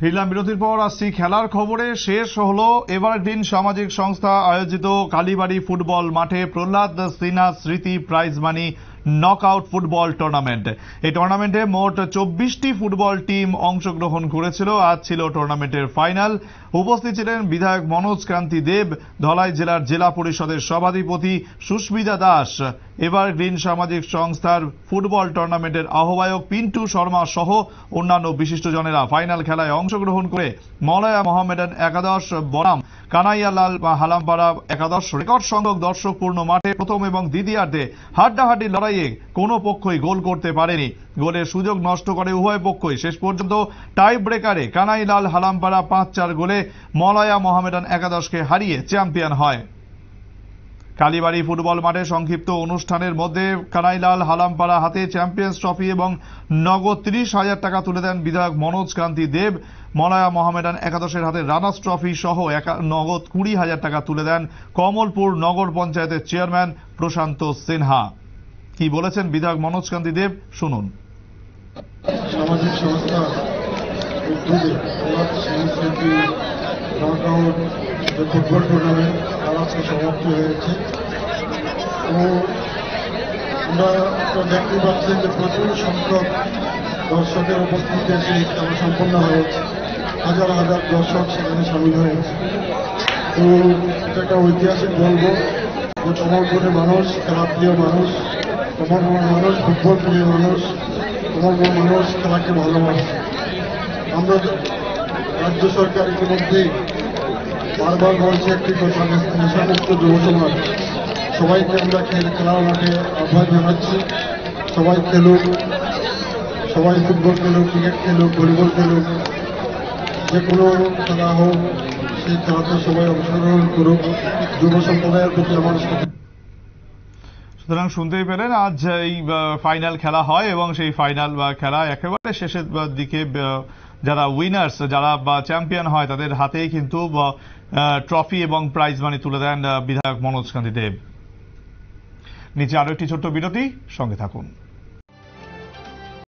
ফিরলাম বিরতির পর। আসছি খেলার খবরে। শেষ হলো এভারগ্রিন সামাজিক সংস্থা আয়োজিত কালীবাড়ি ফুটবল মাঠে প্রহ্লাদ সিনহা স্মৃতি prize money knockout football tournament. এই টুর্নামেন্টে মোট 24টি ফুটবল টিম অংশগ্রহণ করেছিল। আজ ছিল টুর্নামেন্টের ফাইনাল। উপস্থিত ছিলেন বিধায়ক মনোজ কান্তি দেব, ধলাই জেলার জেলা পরিষদের সভাধিপতি সুস্মিতা দাস, এভারগ্রিন সামাজিক সংস্থার ফুটবল টুর্নামেন্টের আহ্বায়ক পিন্টু শর্মা সহ অন্যান্য বিশিষ্টজনেরা। ফাইনাল খেলায় অংশগ্রহণ করে মলয়া মোহামেডান একাদশ বনাম কানাইয়ালাল হালামপাড়া একাদশ। রেকর্ড সংখ্যক দর্শকপূর্ণ মাঠে প্রথম এবং দ্বিতীয়ার্ধে হাড্ডাহাড্ডি লড়াইয়ে কোনো পক্ষই গোল করতে পারেনি। গোলের সুযোগ নষ্ট করে উভয় পক্ষই। শেষ পর্যন্ত টাই ব্রেকারে কানাইলাল হালামপাড়া 5-4 গোলে মলয়া মোহামেডান একাদশকে হারিয়ে চ্যাম্পিয়ন হয়। কালীবাড়ি ফুটবল মাঠে সংক্ষিপ্ত অনুষ্ঠানের মধ্যে কানাইলাল হালামপাড়া হাতে চ্যাম্পিয়ন্স ট্রফি এবং নগদ 30,000 টাকা তুলে দেন বিধায়ক মনোজ কান্তি দেব। মলয়া মোহামেডান একাদশের হাতে রানার্স ট্রফি সহ নগদ 20,000 টাকা তুলে দেন কমলপুর নগর পঞ্চায়েতের চেয়ারম্যান প্রশান্ত সিনহা। কি বলেছেন বিধায়ক মনোজ কান্তি দেব, শুনুন। সামাজিক সংস্থা ফুটবল টুর্নামেন্ট আজকে সমাপ্তি হয়েছে। তো আমরা দেখতে পাচ্ছেন যে প্রচুর সংখ্যক দর্শকের উপস্থিতি এসে খেলা সম্পন্ন হয়েছে। হাজার হাজার দর্শক সেখানে সামিল হয়েছে। তো এটা একটা ঐতিহাসিক বলবো যে কমলপুরের মানুষ খেলাপ্রিয় মানুষ, কমলপুর মানুষ ফুটবল প্রিয় মানুষ, কমলপুর মানুষ খেলাকে ভালোবাসে। আমরা রাজ্য সরকার ইতিমধ্যেই বারবার বলছে একটি কথা, নেশামুক্ত যুব সমাজ। সবাইকে আমরা খেলার মাঠে আহ্বান জানাচ্ছি, সবাই খেলুক, সবাই ফুটবল খেলুক, ক্রিকেট খেলুক, ভলিবল খেলুক, যে কোনো খেলা হোক সেই খেলাতে সবাই অংশগ্রহণ করুক। যুব সম্প্রদায়ের প্রতি আমার সাথে। সুতরাং শুনতেই পেলেন, আজ এই ফাইনাল খেলা হয় এবং সেই ফাইনাল খেলা একেবারে শেষের দিকে যারা উইনার্স, যারা চ্যাম্পিয়ন হয় তাদের হাতেই কিন্তু ট্রফি এবং প্রাইজ মানি তুলে দেন বিধায়ক মনোজ কান্তি দেব। নিচে আরো একটি ছোট্ট বিরতি, সঙ্গে থাকুন।